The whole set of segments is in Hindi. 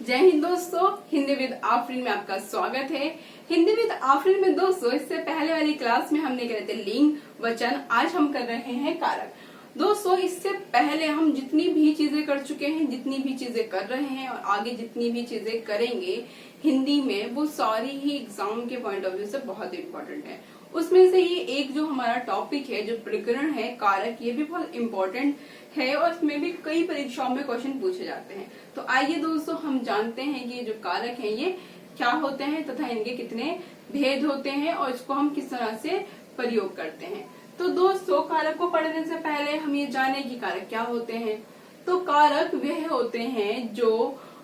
जय हिंद दोस्तों, हिंदी विद आफरीन में आपका स्वागत है। हिंदी विद आफरीन में दोस्तों इससे पहले वाली क्लास में हमने करे थे लिंग वचन, आज हम कर रहे हैं कारक। दोस्तों इससे पहले हम जितनी भी चीजें कर चुके हैं, जितनी भी चीजें कर रहे हैं और आगे जितनी भी चीजें करेंगे हिंदी में, वो सारी ही एग्जाम के पॉइंट ऑफ व्यू से बहुत इम्पोर्टेंट है। उसमें से ये एक जो हमारा टॉपिक है, जो प्रकरण है कारक, ये भी बहुत इम्पोर्टेंट है और इसमें भी कई परीक्षाओं में क्वेश्चन पूछे जाते हैं। तो आइए दोस्तों हम जानते हैं कि ये जो कारक हैं ये क्या होते हैं तथा इनके कितने भेद होते हैं और इसको हम किस तरह से प्रयोग करते हैं। तो दोस्तों कारक को पढ़ने से पहले हम ये जाने कि कारक क्या होते हैं। तो कारक वह होते हैं जो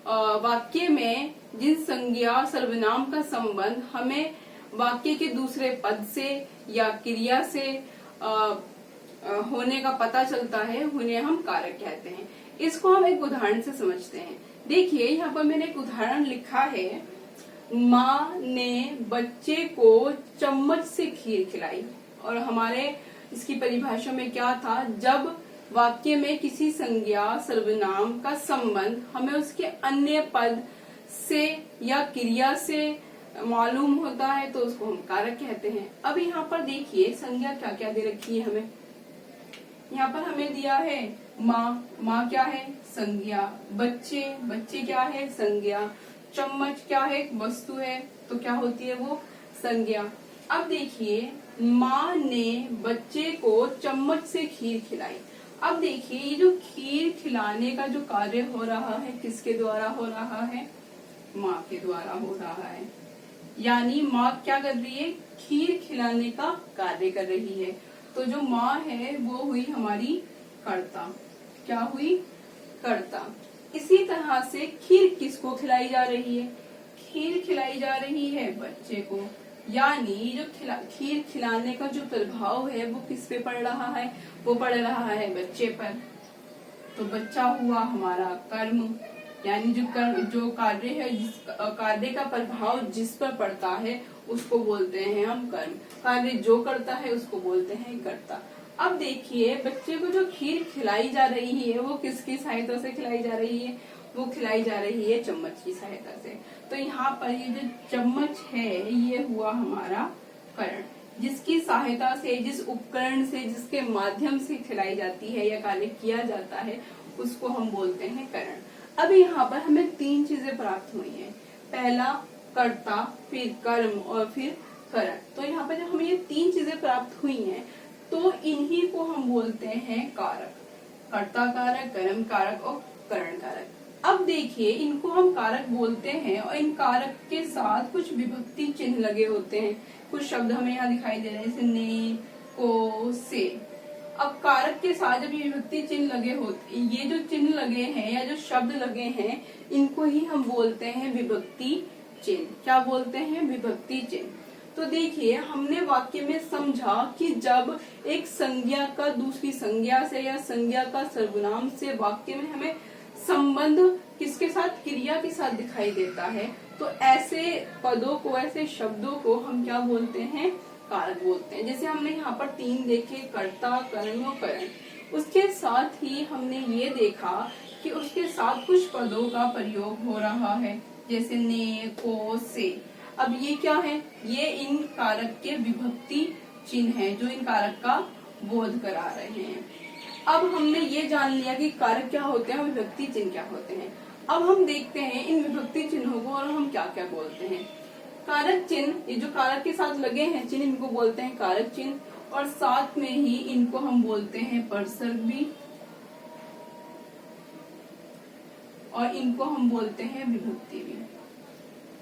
वाक्य में जिन संज्ञा सर्वनाम का संबंध हमें वाक्य के दूसरे पद से या क्रिया से होने का पता चलता है, उन्हें हम कारक कहते हैं। इसको हम एक उदाहरण से समझते हैं। देखिए यहाँ पर मैंने एक उदाहरण लिखा है, माँ ने बच्चे को चम्मच से खीर खिलाई। और हमारे इसकी परिभाषा में क्या था, जब वाक्य में किसी संज्ञा सर्वनाम का संबंध हमें उसके अन्य पद से या क्रिया से मालूम होता है तो उसको हम कारक कहते हैं। अब यहाँ पर देखिए संज्ञा क्या क्या दे रखी है हमें। यहाँ पर हमें दिया है माँ, माँ क्या है, संज्ञा। बच्चे, बच्चे क्या है, संज्ञा। चम्मच क्या है, वस्तु है, तो क्या होती है वो, संज्ञा। अब देखिए माँ ने बच्चे को चम्मच से खीर खिलाई। अब देखिए ये जो खीर खिलाने का जो कार्य हो रहा है किसके द्वारा हो रहा है, माँ के द्वारा हो रहा है। यानी माँ क्या कर रही है, खीर खिलाने का कार्य कर रही है। तो जो माँ है वो हुई हमारी कर्ता। क्या हुई, कर्ता। इसी तरह से खीर किसको खिलाई जा रही है, खीर खिलाई जा रही है बच्चे को। यानी जो खीर खिलाने का जो प्रभाव है वो किस पे पड़ रहा है, वो पड़ रहा है बच्चे पर। तो बच्चा हुआ हमारा कर्म, यानी जो कार्य है, जिस कार्य का प्रभाव जिस पर पड़ता है उसको बोलते हैं हम कर्म। कार्य जो करता है उसको बोलते हैं कर्ता। अब देखिए बच्चे को जो खीर खिलाई जा रही है वो किसकी सहायता से खिलाई जा रही है, वो खिलाई जा रही है चम्मच की सहायता से। तो यहाँ पर ये जो चम्मच है ये हुआ हमारा करण, जिसकी सहायता से, जिस उपकरण से, जिसके माध्यम से खिलाई जाती है या कार्य किया जाता है उसको हम बोलते हैं करण। अब यहाँ पर हमें तीन चीजें प्राप्त हुई हैं, पहला कर्ता, फिर कर्म और फिर करण। तो यहाँ पर जब हमें ये तीन चीजें प्राप्त हुई हैं तो इन्हीं को हम बोलते हैं कारक। कर्ता कारक, कर्म कारक और करण कारक। अब देखिए इनको हम कारक बोलते हैं और इन कारक के साथ कुछ विभक्ति चिन्ह लगे होते हैं। कुछ शब्द हमें यहाँ दिखाई दे रहे हैं, जैसे ने, को, से। अब कारक के साथ जब ये विभक्ति चिन्ह लगे होते, ये जो चिन्ह लगे हैं या जो शब्द लगे हैं इनको ही हम बोलते हैं विभक्ति चिन्ह। क्या बोलते हैं, विभक्ति चिन्ह। तो देखिए हमने वाक्य में समझा कि जब एक संज्ञा का दूसरी संज्ञा से या संज्ञा का सर्वनाम से वाक्य में हमें संबंध किसके साथ, क्रिया के साथ दिखाई देता है, तो ऐसे पदों को, ऐसे शब्दों को हम क्या बोलते हैं, कारक बोलते हैं। जैसे हमने यहाँ पर तीन देखे, कर्ता, कर्म और करण। उसके साथ ही हमने ये देखा कि उसके साथ कुछ पदों का प्रयोग हो रहा है, जैसे ने, को, से। अब ये क्या है, ये इन कारक के विभक्ति चिन्ह हैं जो इन कारक का बोध करा रहे हैं। अब हमने ये जान लिया कि कारक क्या होते हैं और विभक्ति चिन्ह क्या होते हैं। अब हम देखते हैं इन विभक्ति चिन्हों को और हम क्या क्या बोलते हैं। कारक चिन्ह, ये जो कारक के साथ लगे हैं चिन्ह, इनको बोलते हैं कारक चिन्ह और साथ में ही इनको हम बोलते हैं परसर्ग भी और इनको हम बोलते हैं विभक्ति भी।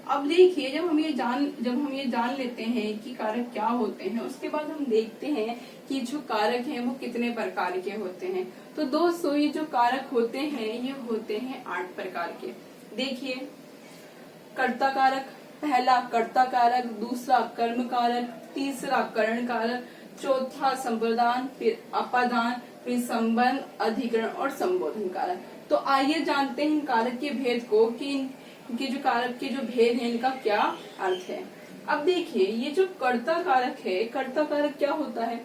अब देखिए जब हम ये जान लेते हैं कि कारक क्या होते हैं, उसके बाद हम देखते हैं कि जो कारक हैं वो कितने प्रकार के होते हैं। तो दोस्तों ये जो कारक होते हैं ये होते हैं 8 प्रकार के। देखिए कर्ता कारक, पहला कर्ता कारक, दूसरा कर्म कारक, तीसरा करण कारक, चौथा संप्रदान, फिर अपादान, फिर संबंध, अधिकरण और संबोधन कारक। तो आइए जानते हैं इन कारक के भेद को कि इनके जो कारक के जो भेद हैं इनका क्या अर्थ है। अब देखिए ये जो कर्ता कारक है, कर्ता कारक क्या होता है,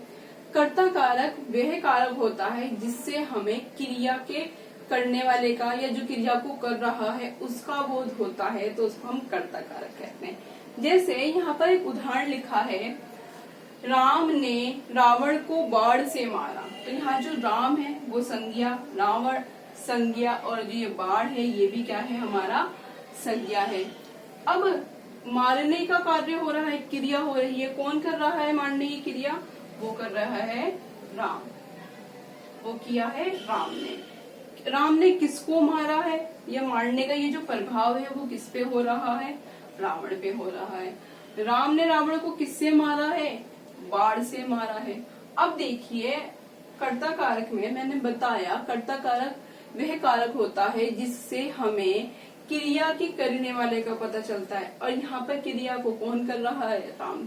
कर्ता कारक वह कारक होता है जिससे हमें क्रिया के करने वाले का या जो क्रिया को कर रहा है उसका बोध होता है तो उसको हम कर्ता कारक कहते हैं। जैसे यहाँ पर एक उदाहरण लिखा है, राम ने रावण को बाण से मारा। तो यहाँ जो राम है वो संज्ञा, रावण संज्ञा, और जो ये बाण है ये भी क्या है, हमारा संज्ञा है। अब मारने का कार्य हो रहा है, क्रिया हो रही है, कौन कर रहा है मारने की क्रिया, वो कर रहा है राम, वो किया है राम ने। राम ने किसको मारा है, यह मारने का ये जो प्रभाव है वो किस पे हो रहा है, रावण पे हो रहा है। राम ने रावण को किससे मारा है, बाण से मारा है। अब देखिए कर्ता कारक में मैंने बताया, कर्ता कारक वह कारक होता है जिससे हमें क्रिया के करने वाले का पता चलता है, और यहाँ पर क्रिया को कौन कर रहा है, राम।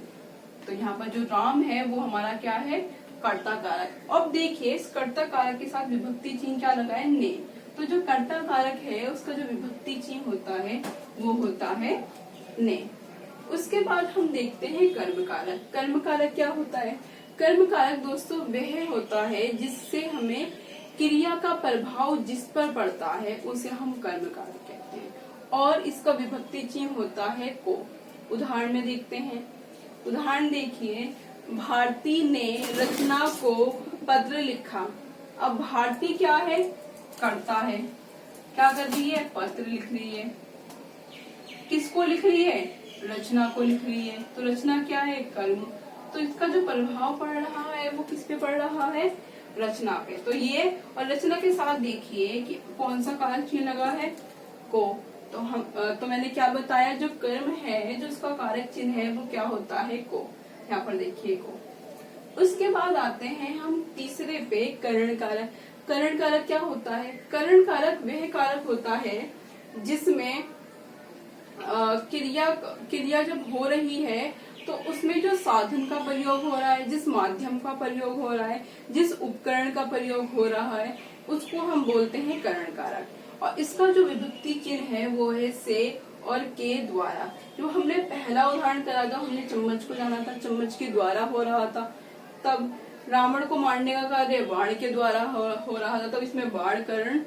तो यहाँ पर जो राम है वो हमारा क्या है, कर्ता कारक। अब देखिए इस कर्ता कारक के साथ विभक्ति चिन्ह क्या लगा है, ने। तो जो कर्ता कारक है उसका जो विभक्ति चिन्ह होता है वो होता है ने। उसके बाद हम देखते हैं कर्म कारक। कर्म कारक क्या होता है, कर्म कारक दोस्तों वह होता है जिससे हमें क्रिया का प्रभाव जिस पर पड़ता है उसे हम कर्म कारक कहते हैं, और इसका विभक्ति चिन्ह होता है को। उदाहरण में देखते हैं, उदाहरण देखिए, भारती ने रचना को पत्र लिखा। अब भारती क्या है, कर्ता है, क्या कर रही है, पत्र लिख रही है। किसको लिख रही है, रचना को लिख रही है। तो रचना क्या है, कर्म। तो इसका जो प्रभाव पड़ रहा है वो किस पे पड़ रहा है, रचना पे। तो ये, और रचना के साथ देखिए कि कौन सा कारक चिन्ह लगा है, को। तो मैंने क्या बताया, जो कर्म है जो उसका कारक चिन्ह है वो क्या होता है, को। यहाँ पर देखिए को। उसके बाद आते हैं हम तीसरे पे, करण कारक। करण कारक क्या होता है, करण कारक वह कारक होता है जिसमें क्रिया जब हो रही है तो उसमें जो साधन का प्रयोग हो रहा है, जिस माध्यम का प्रयोग हो रहा है, जिस उपकरण का प्रयोग हो रहा है, उसको हम बोलते हैं करण कारक। और इसका जो विभक्ति चिन्ह है वो है से और के द्वारा। जो हमने पहला उदाहरण करा था, हमने चम्मच को जाना था, चम्मच के द्वारा हो रहा था। तब रावण को मारने का कार्य बाण के द्वारा हो रहा था, तब इसमें बाण करण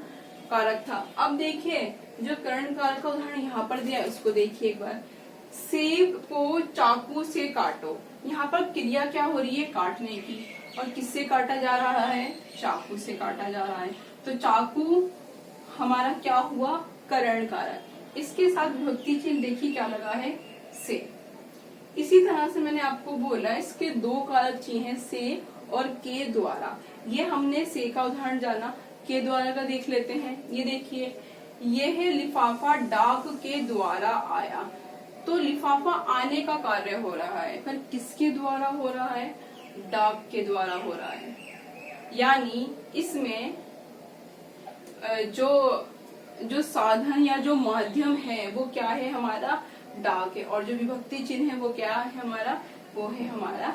कारक था। अब देखिए जो करण कारक का उदाहरण यहाँ पर दिया है उसको देखिए एक बार, सेब को चाकू से काटो। यहाँ पर क्रिया क्या हो रही है, काटने की, और किससे काटा जा रहा है, चाकू से काटा जा रहा है। तो चाकू हमारा क्या हुआ, करण कारक। इसके साथ विभक्ति चिन्ह देखिए क्या लगा है, से। इसी तरह से मैंने आपको बोला इसके दो कारक चिन्ह हैं, से और के द्वारा। ये हमने से का उदाहरण जाना, के द्वारा का देख लेते हैं। ये देखिए, ये है लिफाफा डाक के द्वारा आया। तो लिफाफा आने का कार्य हो रहा है, पर किसके द्वारा हो रहा है, डाक के द्वारा हो रहा है। यानी इसमें जो साधन या जो माध्यम है वो क्या है, हमारा डाक है, और जो विभक्ति चिन्ह है वो क्या है हमारा, वो है हमारा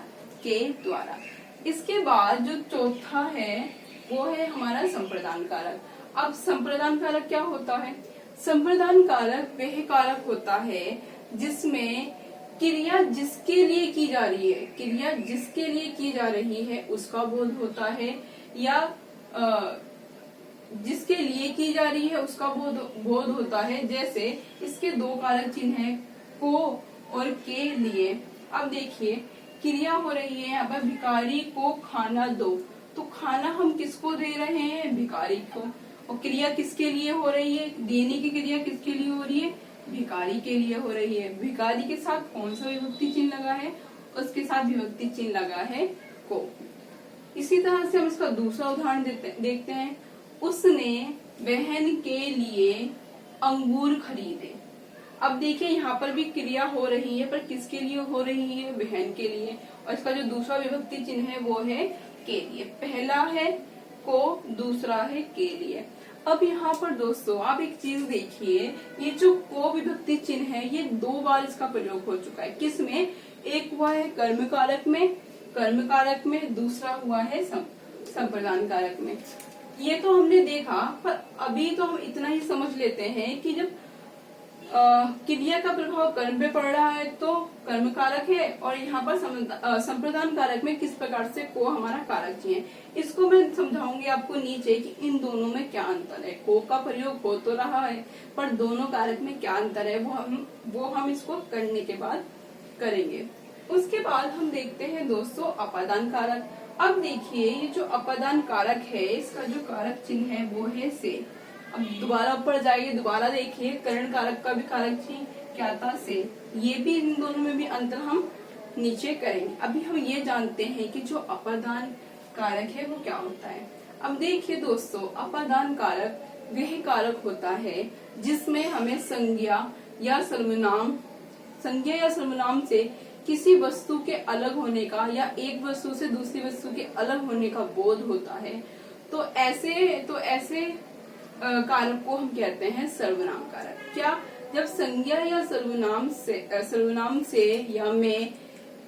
के द्वारा। इसके बाद जो चौथा है वो है हमारा संप्रदान कारक। अब संप्रदान कारक क्या होता है, संप्रदान कारक वह कारक होता है जिसमें क्रिया जिसके लिए की जा रही है, क्रिया जिसके लिए की जा रही है उसका बोध होता है, या जिसके लिए की जा रही है उसका बोध होता है। जैसे इसके दो कारक चिन्ह हैं, को और के लिए। अब देखिए क्रिया हो रही है यहाँ पर, भिखारी को खाना दो। तो खाना हम किसको दे रहे हैं, भिखारी को। और क्रिया किसके लिए हो रही है, देने की क्रिया किसके लिए हो रही है, भिखारी के लिए हो रही है। भिखारी के साथ कौन सा विभक्ति चिन्ह लगा है, उसके साथ विभक्ति चिन्ह लगा है को। इसी तरह से हम इसका दूसरा उदाहरण देखते हैं, उसने बहन के लिए अंगूर खरीदे। अब देखिए यहाँ पर भी क्रिया हो रही है, पर किसके लिए हो रही है, बहन के लिए। और इसका जो दूसरा विभक्ति चिन्ह है वो है के लिए। पहला है को, दूसरा है के लिए। अब यहाँ पर दोस्तों आप एक चीज देखिए, ये जो को विभक्ति चिन्ह है ये दो बार इसका प्रयोग हो चुका है। किसमें, एक हुआ है कर्म कारक में, दूसरा हुआ है संप्रदान कारक में। ये तो हमने देखा, पर अभी तो हम इतना ही समझ लेते हैं कि जब क्रिया का प्रभाव कर्म पे पड़ रहा है तो कर्म कारक है, और यहाँ पर संप्रदान कारक में किस प्रकार से को हमारा कारक चाहिए, इसको मैं समझाऊंगी आपको नीचे कि इन दोनों में क्या अंतर है। को का प्रयोग हो तो रहा है, पर दोनों कारक में क्या अंतर है वो हम इसको करने के बाद करेंगे। उसके बाद हम देखते हैं दोस्तों अपादान कारक। अब देखिए ये जो अपादान कारक है इसका जो कारक चिन्ह है वो है से। अब दोबारा ऊपर जाइए, दोबारा देखिए करण कारक का भी कारक चिन्ह क्या था से। ये भी इन दोनों में भी अंतर हम नीचे करेंगे। अभी हम ये जानते हैं कि जो अपादान कारक है वो क्या होता है। अब देखिए दोस्तों अपादान कारक वह कारक होता है जिसमें हमें संज्ञा या सर्वनाम से किसी वस्तु के अलग होने का या एक वस्तु से दूसरी वस्तु के अलग होने का बोध होता है। तो ऐसे कारक को हम कहते हैं सर्वनाम कारक। क्या, जब संज्ञा या सर्वनाम से या में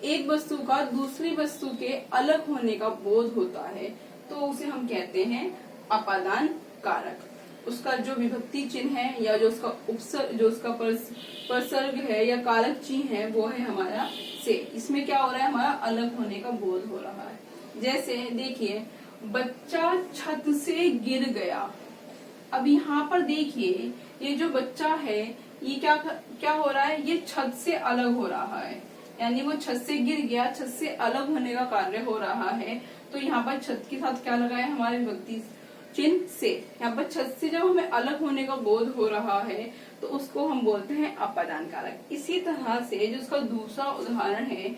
एक वस्तु का दूसरी वस्तु के अलग होने का बोध होता है तो उसे हम कहते हैं अपादान कारक। उसका जो विभक्ति चिन्ह है या जो उसका प्रसर्ग है या कारक चिन्ह है वो है हमारा से। इसमें क्या हो रहा है, हमारा अलग होने का बोध हो रहा है। जैसे देखिए बच्चा छत से गिर गया। अब यहाँ पर देखिए ये जो बच्चा है ये क्या हो रहा है, ये छत से अलग हो रहा है, यानी वो छत से गिर गया, छत से अलग होने का कार्य हो रहा है। तो यहाँ पर छत के साथ क्या लगा है, हमारे विभक्ति चिन्ह से। यहाँ पर छत से जब हमें अलग होने का बोध हो रहा है तो उसको हम बोलते हैं अपादान कारक। इसी तरह से जो उसका दूसरा उदाहरण है,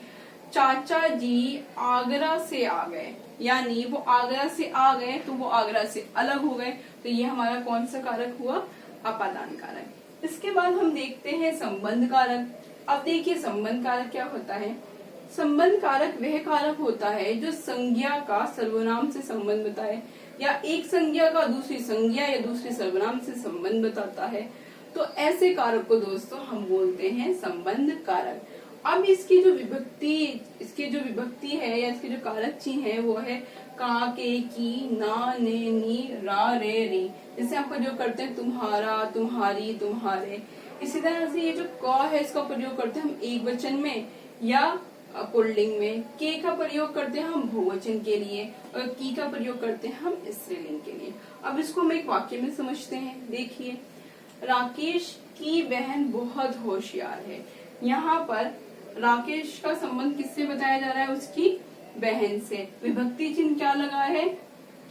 चाचा जी आगरा से आ गए, यानी वो आगरा से आ गए तो वो आगरा से अलग हो गए, तो ये हमारा कौन सा कारक हुआ, अपादान कारक। इसके बाद हम देखते हैं संबंध कारक। अब देखिए संबंध कारक क्या होता है। संबंध कारक वह कारक होता है जो संज्ञा का सर्वनाम से संबंध बताए या एक संज्ञा का दूसरी संज्ञा या दूसरी सर्वनाम से संबंध बताता है। तो ऐसे कारक को दोस्तों हम बोलते हैं संबंध कारक। अब इसकी जो विभक्ति है या इसके जो कारक चिन्ह है वो है का, के, की, ना, ने, नी, रा, रे, री। जैसे हम प्रयोग करते हैं तुम्हारा, तुम्हारी, तुम्हारे। इसी तरह से ये जो क है इसका प्रयोग करते हैं हम एक वचन में या पुल्लिंग में। के का प्रयोग करते हैं हम बहुवचन के लिए और की का प्रयोग करते हैं हम स्त्रीलिंग के लिए। अब इसको हम एक वाक्य में समझते हैं। देखिए राकेश की बहन बहुत होशियार है। यहाँ पर राकेश का संबंध किससे बताया जा रहा है, उसकी बहन से। विभक्ति चिन्ह क्या लगा है,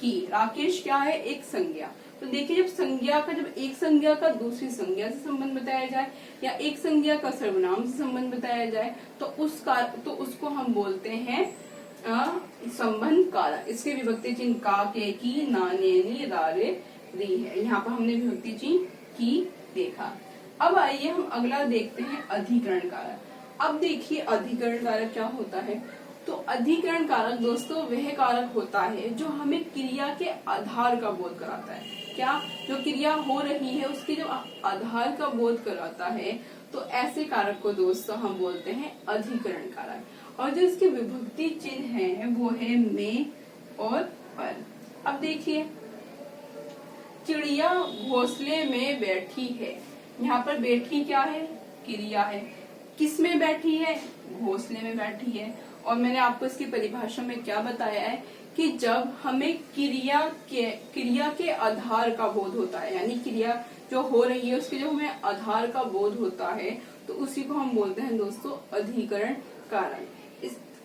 की। राकेश क्या है, एक संज्ञा। तो देखिए जब एक संज्ञा का दूसरी संज्ञा से संबंध बताया जाए या एक संज्ञा का सर्वनाम से संबंध बताया जाए तो उसको हम बोलते हैं संबंध कारक। इसके विभक्ति चिन्ह का, के, की, ना, ने, नी, रा, रे, री है। यहाँ पर हमने विभक्ति चिन्ह की देखा। अब आइए हम अगला देखते हैं अधिकरण कारक। अब देखिए अधिकरण कारक क्या होता है। तो अधिकरण कारक दोस्तों वह कारक होता है जो हमें क्रिया के आधार का बोध कराता है। क्या, जो क्रिया हो रही है उसके जो आधार का बोध कराता है, तो ऐसे कारक को दोस्तों हम बोलते हैं अधिकरण कारक। और जो इसके विभक्ति चिन्ह है वो है में और पर। अब देखिए चिड़िया घोंसले में बैठी है। यहाँ पर बैठी क्या है, क्रिया है। किस में बैठी है, घोंसले में बैठी है। और मैंने आपको इसकी परिभाषा में क्या बताया है कि जब हमें क्रिया के आधार का बोध होता है, यानी क्रिया जो हो रही है उसके जो हमें आधार का बोध होता है, तो उसी को हम बोलते हैं दोस्तों अधिकरण कारक।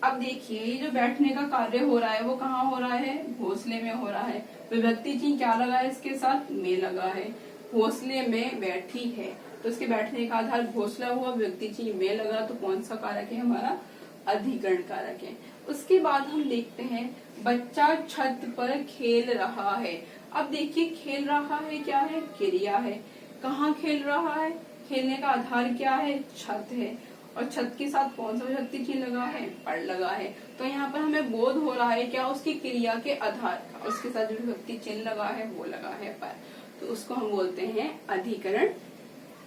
अब देखिए ये जो बैठने का कार्य हो रहा है वो कहाँ हो रहा है, घोंसले में हो रहा है। विभक्ति चिन्ह क्या लगा है, इसके साथ में लगा है। घोंसले में बैठी है तो इसके बैठने का आधार घोंसला हुआ, विभक्ति चिन्ह में लगा, तो कौन सा कारक है, हमारा अधिकरण कारक है। उसके बाद हम देखते हैं बच्चा छत पर खेल रहा है। अब देखिए खेल रहा है क्या है, क्रिया है। कहाँ खेल रहा है, खेलने का आधार क्या है, छत है। और छत के साथ कौन सा विभक्ति चिन्ह लगा है, पर लगा है। तो यहाँ पर हमें बोध हो रहा है क्या, उसकी क्रिया के आधार का। उसके साथ जो विभक्ति चिन्ह लगा है वो लगा है पर, तो उसको हम बोलते हैं अधिकरण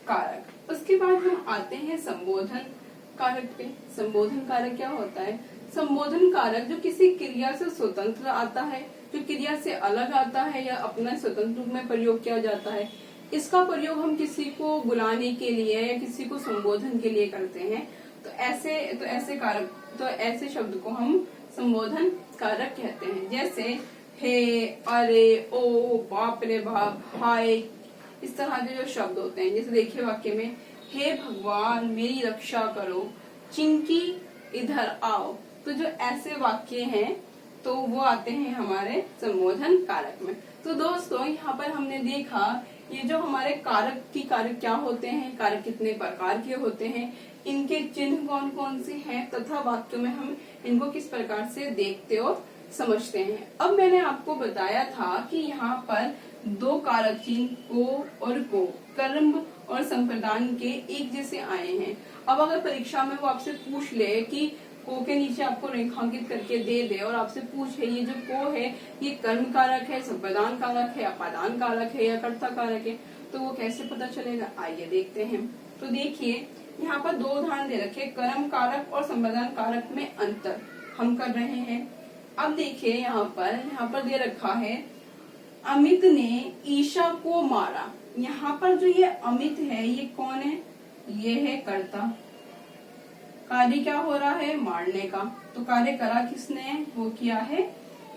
कारक। उसके बाद हम आते हैं संबोधन कारक पे। संबोधन कारक क्या होता है, संबोधन कारक जो किसी क्रिया से स्वतंत्र आता है, जो क्रिया से अलग आता है या अपना स्वतंत्र रूप में प्रयोग किया जाता है, इसका प्रयोग हम किसी को बुलाने के लिए या किसी को संबोधन के लिए करते हैं। तो ऐसे शब्द को हम संबोधन कारक कहते हैं। जैसे हे, अरे, ओ, बाप रे बाप, हाय, इस तरह के जो शब्द होते हैं। जैसे देखिए वाक्य में, हे भगवान मेरी रक्षा करो, चिंकी इधर आओ। तो जो ऐसे वाक्य हैं तो वो आते हैं हमारे संबोधन कारक में। तो दोस्तों यहाँ पर हमने देखा ये जो हमारे कारक क्या होते हैं, कारक कितने प्रकार के होते हैं, इनके चिन्ह कौन कौन से हैं तथा वाक्यों में हम इनको किस प्रकार से देखते और समझते हैं। अब मैंने आपको बताया था कि यहाँ पर दो कारक चिन्ह को, कर्म और संप्रदान के एक जैसे आए हैं। अब अगर परीक्षा में वो आपसे पूछ ले कि को के नीचे आपको रेखांकित करके दे दे और आपसे पूछे ये जो को है ये कर्म कारक है, संप्रदान कारक है, अपादान कारक है या कर्ता कारक है, तो वो कैसे पता चलेगा, आइए देखते हैं। तो देखिए यहाँ पर दो उदाहरण दे रखे, कर्म कारक और संप्रदान कारक में अंतर हम कर रहे हैं। अब देखिए यहाँ पर दे रखा है, अमित ने ईशा को मारा। यहाँ पर जो ये अमित है ये कौन है, ये है कर्ता। कार्य क्या हो रहा है, मारने का। तो कार्य करा किसने, वो किया है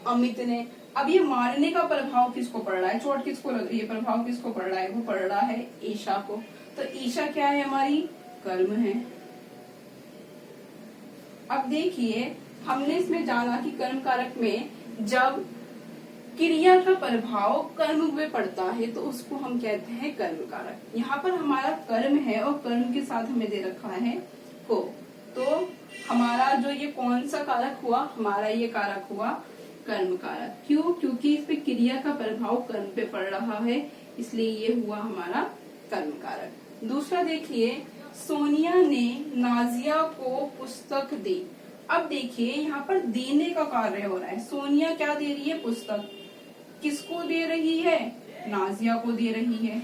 अमित ने। अब ये मारने का प्रभाव किसको पड़ रहा है, चोट किसको लग रही है, प्रभाव किसको पड़ रहा है, वो पड़ रहा है ईशा को। तो ईशा क्या है, हमारी कर्म है। अब देखिए हमने इसमें जाना कि कर्म कारक में जब क्रिया का प्रभाव कर्म में पड़ता है तो उसको हम कहते हैं कर्म कारक। यहाँ पर हमारा कर्म है और कर्म के साथ हमें दे रखा है को, तो हमारा जो ये कौन सा कारक हुआ, हमारा ये कारक हुआ कर्म कारक। क्यों, क्योंकि इस पे क्रिया का प्रभाव कर्म पे पड़ रहा है, इसलिए ये हुआ हमारा कर्म कारक। दूसरा देखिए, सोनिया ने नाजिया को पुस्तक दी। अब देखिए यहाँ पर देने का कार्य हो रहा है। सोनिया क्या दे रही है, पुस्तक। किसको दे रही है, नाजिया को दे रही है।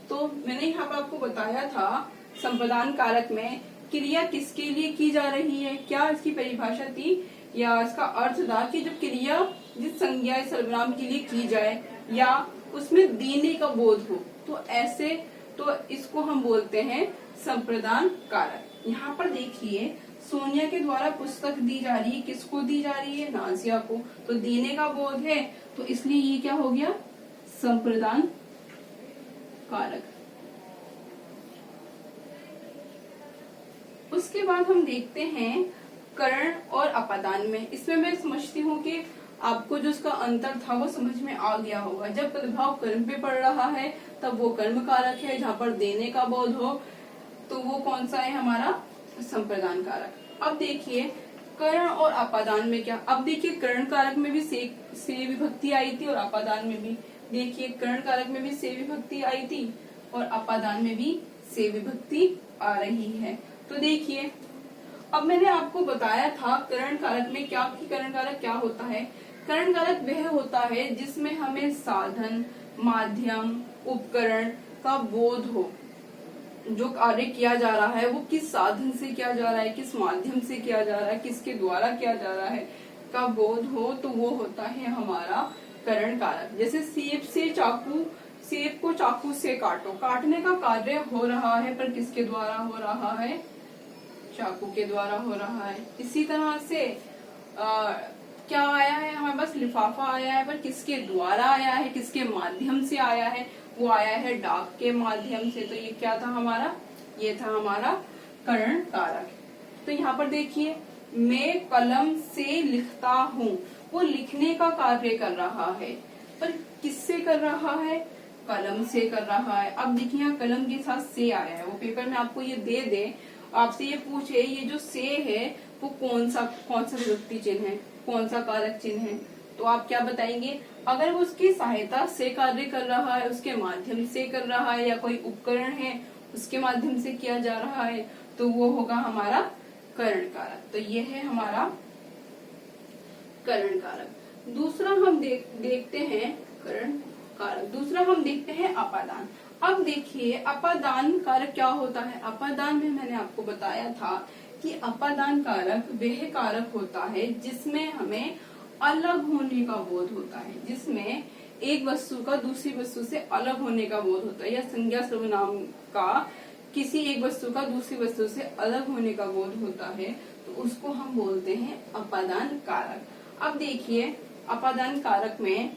तो मैंने यहाँ पर आपको बताया था संप्रदान कारक में क्रिया किसके लिए की जा रही है, क्या इसकी परिभाषा थी या इसका अर्थ था कि जब क्रिया जिस संज्ञा सर्वनाम के लिए की जाए या उसमें देने का बोध हो, तो इसको हम बोलते हैं संप्रदान कारक। यहाँ पर देखिए सोनिया के द्वारा पुस्तक दी जा रही है, किसको दी जा रही है, नाजिया को। तो देने का बोध है तो इसलिए ये क्या हो गया, संप्रदान कारक। उसके बाद हम देखते हैं करण और अपादान में। इसमें मैं समझती हूँ कि आपको जो इसका अंतर था वो समझ में आ गया होगा। जब प्रभाव कर्म पे पड़ रहा है तब वो कर्म कारक है, जहाँ पर देने का बोध हो तो वो कौन सा है, हमारा संप्रदान कारक। अब देखिए करण और अपादान में क्या, अब देखिए करण कारक में भी से विभक्ति आई थी और अपादान में भी। देखिए करण कारक में भी से विभक्ति आई थी और अपादान में भी से विभक्ति आ रही है। तो देखिए अब मैंने आपको बताया था करण कारक में क्या, कि करण कारक क्या होता है। करण कारक वह होता है जिसमें हमें साधन, माध्यम, उपकरण का बोध हो। जो कार्य किया जा रहा है वो किस साधन से किया जा रहा है, किस माध्यम से किया जा रहा है, किसके द्वारा किया जा रहा है का बोध हो, तो वो होता है हमारा करण कारक। जैसे सेब को चाकू से काटो, काटने का कार्य हो रहा है पर किसके द्वारा हो रहा है, चाकू के द्वारा हो रहा है। इसी तरह से क्या आया है, हमारे पास लिफाफा आया है पर किसके द्वारा आया है, किसके माध्यम से आया है, वो आया है डाक के माध्यम से। तो ये क्या था हमारा, ये था हमारा करण कारक। तो यहाँ पर देखिए मैं कलम से लिखता हूँ, वो लिखने का कार्य कर रहा है पर किससे कर रहा है, कलम से कर रहा है। अब देखिए यहाँ कलम के साथ से आया है, वो पेपर में आपको ये दे आपसे ये पूछे ये जो से है वो कौन सा विभक्ति चिन्ह है, कौन सा कारक चिन्ह है, तो आप क्या बताएंगे। अगर वो उसकी सहायता से कार्य कर रहा है, उसके माध्यम से कर रहा है, या कोई उपकरण है उसके माध्यम से किया जा रहा है, तो वो होगा हमारा करण कारक। तो ये है हमारा करण कारक। दूसरा हम देखते हैं करण कारक। दूसरा हम देखते हैं अपादान। अब देखिए अपादान कारक क्या होता है। अपादान में मैंने आपको बताया था कि अपादान कारक वह कारक होता है जिसमें हमें अलग होने का बोध होता है, जिसमें एक वस्तु का दूसरी वस्तु से अलग होने का बोध होता है, या संज्ञा सर्वनाम का किसी एक वस्तु का दूसरी वस्तु से अलग होने का बोध होता है, तो उसको हम बोलते हैं अपादान कारक। अब देखिए अपादान कारक में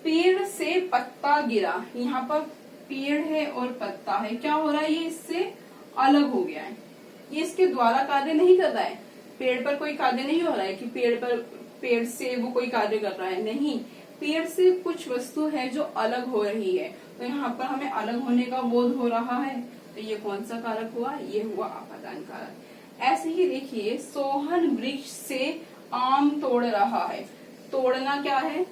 पेड़ से पत्ता गिरा, यहाँ पर पेड़ है और पत्ता है, क्या हो रहा है, ये इससे अलग हो गया है, ये इसके द्वारा कार्य नहीं कर रहा है। पेड़ पर कोई कार्य नहीं हो रहा है कि पेड़ से वो कोई कार्य कर रहा है, नहीं, पेड़ से कुछ वस्तु है जो अलग हो रही है, तो यहाँ पर हमें अलग होने का बोध हो रहा है, तो ये कौन सा कारक हुआ, ये हुआ अपादान कारक। ऐसे ही देखिए सोहन वृक्ष से आम तोड़ रहा है, तोड़ना क्या है,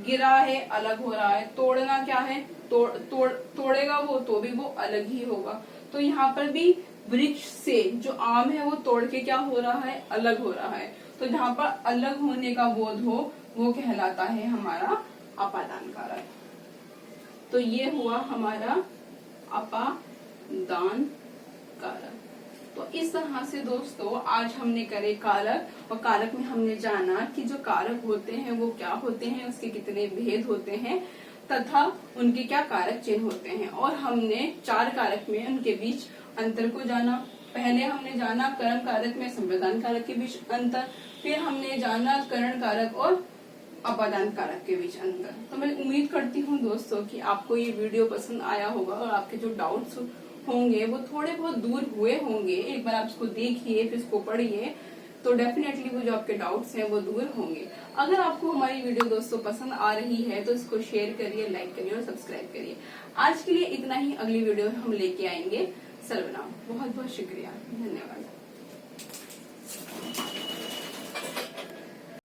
गिरा है, अलग हो रहा है, तोड़ना क्या है, तोड़ेगा वो तो भी वो अलग ही होगा। तो यहाँ पर भी वृक्ष से जो आम है वो तोड़ के क्या हो रहा है, अलग हो रहा है, तो जहाँ पर अलग होने का बोध हो वो कहलाता है हमारा अपादान कारक। तो ये हुआ हमारा अपादान कारक। तो इस तरह से दोस्तों आज हमने करे कारक, और कारक में हमने जाना कि जो कारक होते हैं वो क्या होते हैं, उसके कितने भेद होते हैं तथा उनके क्या कारक चिन्ह होते हैं, और हमने 4 कारक में उनके बीच अंतर को जाना। पहले हमने जाना करण कारक में संप्रदान कारक के बीच अंतर, फिर हमने जाना करण कारक और अपादान कारक के बीच अंतर। तो मैं उम्मीद करती हूँ दोस्तों कि आपको ये वीडियो पसंद आया होगा और आपके जो डाउट्स होंगे वो थोड़े बहुत दूर हुए होंगे। एक बार आप इसको देखिए फिर इसको पढ़िए तो डेफिनेटली वो जो आपके डाउट्स हैं वो दूर होंगे। अगर आपको हमारी वीडियो दोस्तों पसंद आ रही है तो इसको शेयर करिए, लाइक करिए और सब्सक्राइब करिए। आज के लिए इतना ही, अगली वीडियो हम लेके आएंगे सर्वनाम। बहुत बहुत शुक्रिया, धन्यवाद।